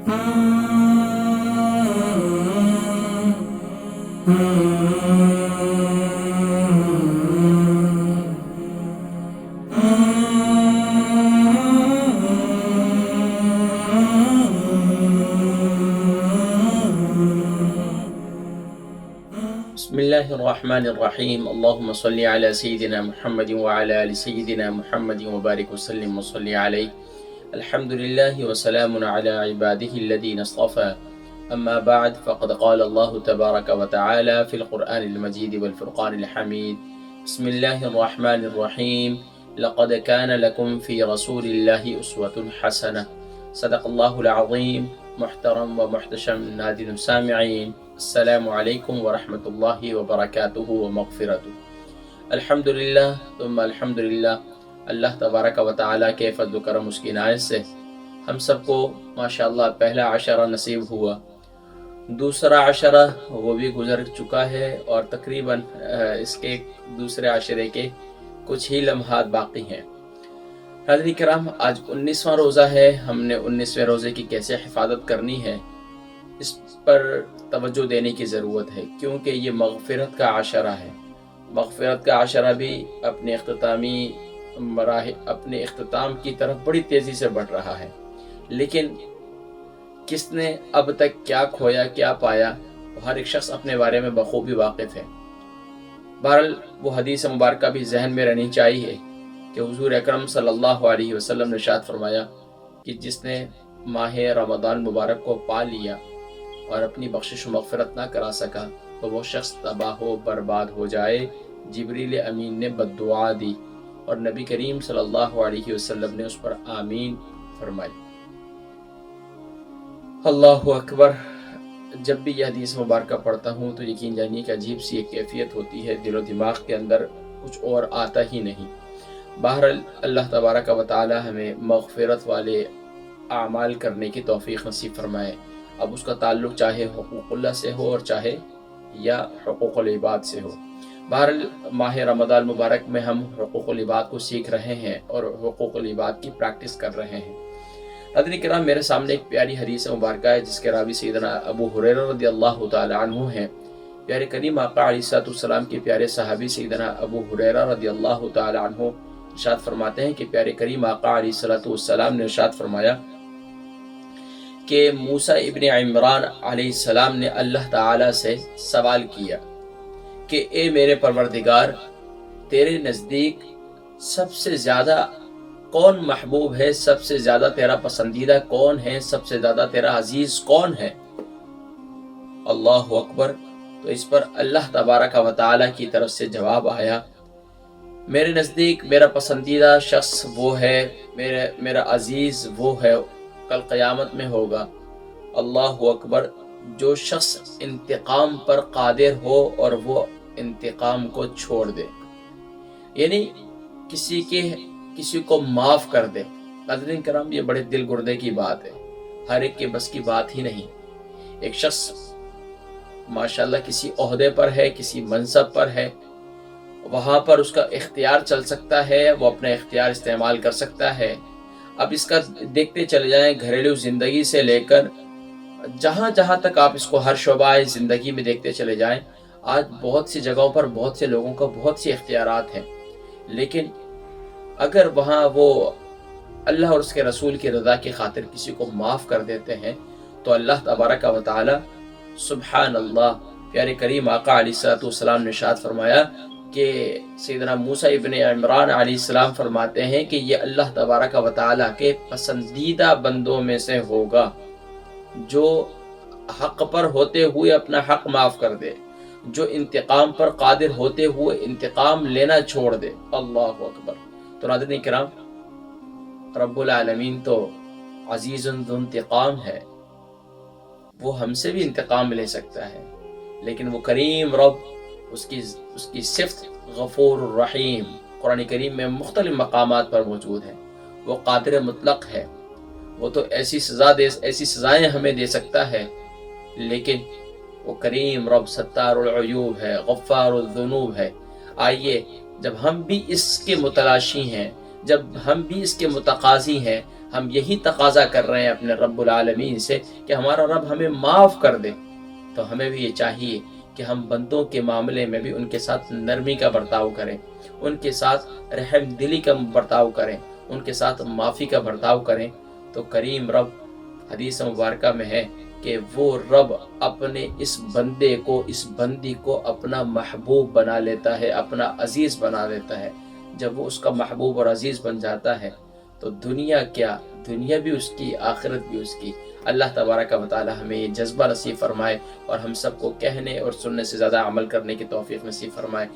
بسم الله الرحمن الرحيم. اللهم صل على سيدنا محمد وعلى آل سيدنا محمد وبارك وسلم وصل عليه. الحمد لله وسلام على عباده الذين اصطفى. أما بعد، فقد قال الله تبارك وتعالى في القرآن المجيد والفرقان الحميد: بسم الله الرحمن الرحيم. لقد كان لكم في رسول الله أسوة حسنة. صدق الله العظيم. محترم و محتشم نادر سامعین، السلام علیکم ورحمۃ اللہ وبرکاتہ و مغفرتہ۔ الحمدللہ ثم الحمدللہ، اللہ تبارک و تعالیٰ کے فضل و کرم اس کی عنایت سے ہم سب کو ماشاءاللہ پہلا عشرہ نصیب ہوا، دوسرا عشرہ وہ بھی گزر چکا ہے اور تقریباً اس کے دوسرے عشرے کے کچھ ہی لمحات باقی ہیں۔ حضرات کرام، آج 19واں روزہ ہے۔ ہم نے 19ویں روزے کی کیسے حفاظت کرنی ہے اس پر توجہ دینے کی ضرورت ہے، کیونکہ یہ مغفرت کا عشرہ ہے۔ مغفرت کا عشرہ بھی اپنے اختتام کی طرف بڑی تیزی سے بڑھ رہا ہے، لیکن کس نے اب تک کیا کھویا کیا پایا، ہر ایک شخص اپنے بارے میں بخوبی واقف ہے۔ بہرحال وہ حدیث مبارکہ بھی ذہن میں رہنی چاہیے کہ حضور اکرم صلی اللہ علیہ وسلم نے ارشاد فرمایا کہ جس نے ماہ رمضان مبارک کو پا لیا اور اپنی بخشش و مغفرت نہ کرا سکا تو وہ شخص تباہ و برباد ہو جائے۔ جبریل امین نے بد دعا دی اور نبی کریم صلی اللہ علیہ وسلم نے اس پر آمین فرمائی۔ اللہ اکبر۔ جب بھی یہ حدیث مبارکہ پڑھتا ہوں تو یقین جانیے کہ عجیب سی ایک کیفیت ہوتی ہے، دل و دماغ کے اندر کچھ اور آتا ہی نہیں۔ بہرحال اللہ تبارک و تعالی ہمیں مغفرت والے اعمال کرنے کی توفیق نصیب فرمائے۔ اب اس کا تعلق چاہے حقوق اللہ سے ہو اور چاہے یا حقوق العباد سے ہو۔ بہرحال ماہ رمضان مبارک میں ہم حقوق العباد کو سیکھ رہے ہیں اور حقوق العباد کی پریکٹس کر رہے ہیں۔ حضرات کرام، میرے سامنے ایک پیاری حدیث مبارکہ ہے جس کے راوی سیدنا ابو ہریرہ رضی اللہ تعالی عنہ ہیں۔ پیارے کریم آقا علیہ السلام کے پیارے صحابی سیدنا ابو ہریرہ رضی اللہ تعالی عنہ ارشاد فرماتے ہیں کہ پیارے کریم آقا علیہ السلام نے ارشاد فرمایا کہ موسیٰ ابن عمران علیہ السلام نے اللہ تعالی سے سوال کیا کہ اے میرے پروردگار، تیرے نزدیک سب سے زیادہ کون محبوب ہے، سب سے زیادہ تیرا پسندیدہ کون ہے، سب سے زیادہ تیرا عزیز کون ہے؟ اللہ اکبر۔ تو اس پر اللہ تبارک و تعالی کی طرف سے جواب آیا، میرے نزدیک میرا پسندیدہ شخص وہ ہے، میرا عزیز وہ ہے، کل قیامت میں ہوگا۔ اللہ اکبر۔ جو شخص انتقام پر قادر ہو اور وہ انتقام کو چھوڑ دے، یعنی کسی کو معاف کر دے۔ حضرات کرام، یہ بڑے دل گردے کی بات ہے، ہر ایک کے بس کی بات ہی نہیں۔ ایک شخص ماشاءاللہ کسی عہدے پر ہے، کسی منصب پر ہے، وہاں پر اس کا اختیار چل سکتا ہے، وہ اپنا اختیار استعمال کر سکتا ہے۔ اب اس کا دیکھتے چلے جائیں، گھریلو زندگی سے لے کر جہاں تک آپ اس کو ہر شعبہ زندگی میں دیکھتے چلے جائیں، آج بہت سی جگہوں پر بہت سے لوگوں کا بہت سی اختیارات ہیں، لیکن اگر وہاں وہ اللہ اور اس کے رسول کی رضا کی خاطر کسی کو معاف کر دیتے ہیں تو اللہ تبارک و تعالی سبحان اللہ، پیارے کریم آقا علیہ السلام نے ارشاد فرمایا کہ سیدنا موسیٰ ابن عمران علیہ السلام فرماتے ہیں کہ یہ اللہ تبارک و تعالی کے پسندیدہ بندوں میں سے ہوگا جو حق پر ہوتے ہوئے اپنا حق معاف کر دے، جو انتقام پر قادر ہوتے ہوئے انتقام لینا چھوڑ دے۔ اللہ اکبر۔ تو ناظرین کرام، رب العالمین تو عزیز ذو انتقام ہے، وہ ہم سے بھی انتقام لے سکتا ہے، لیکن وہ کریم رب، اس کی صفت غفور الرحیم قرآن کریم میں مختلف مقامات پر موجود ہے۔ وہ قادر مطلق ہے، وہ تو ایسی سزائیں ہمیں دے سکتا ہے، لیکن وہ کریم رب ستار العیوب ہے، غفار الذنوب ہے۔ آئیے، جب ہم بھی اس کے متلاشی ہیں، جب ہم بھی اس کے متقاضی ہیں، ہم یہی تقاضا کر رہے ہیں اپنے رب العالمین سے کہ ہمارا رب ہمیں معاف کر دے، تو ہمیں بھی یہ چاہیے کہ ہم بندوں کے معاملے میں بھی ان کے ساتھ نرمی کا برتاؤ کریں، ان کے ساتھ رحم دلی کا برتاؤ کریں، ان کے ساتھ معافی کا برتاؤ کریں۔ تو کریم رب حدیث مبارکہ میں ہے کہ وہ رب اپنے اس بندے کو، اس بندی کو اپنا محبوب بنا لیتا ہے، اپنا عزیز بنا لیتا ہے۔ جب وہ اس کا محبوب اور عزیز بن جاتا ہے تو دنیا کیا، دنیا بھی اس کی، آخرت بھی اس کی۔ اللہ تبارک و تعالی ہمیں یہ جذبہ نصیب فرمائے اور ہم سب کو کہنے اور سننے سے زیادہ عمل کرنے کی توفیق نصیب فرمائے۔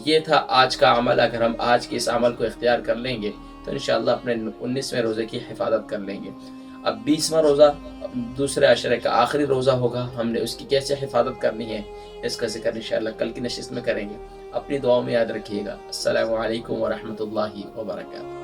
یہ تھا آج کا عمل۔ اگر ہم آج کے اس عمل کو اختیار کر لیں گے تو انشاءاللہ اپنے 19ویں روزے کی حفاظت کر لیں گے۔ اب 20واں روزہ دوسرے عشرے کا آخری روزہ ہوگا، ہم نے اس کی کیسے حفاظت کرنی ہے اس کا ذکر انشاءاللہ کل کی نشست میں کریں گے۔ اپنی دعاؤں میں یاد رکھیے گا۔ السلام علیکم ورحمۃ اللہ وبرکاتہ۔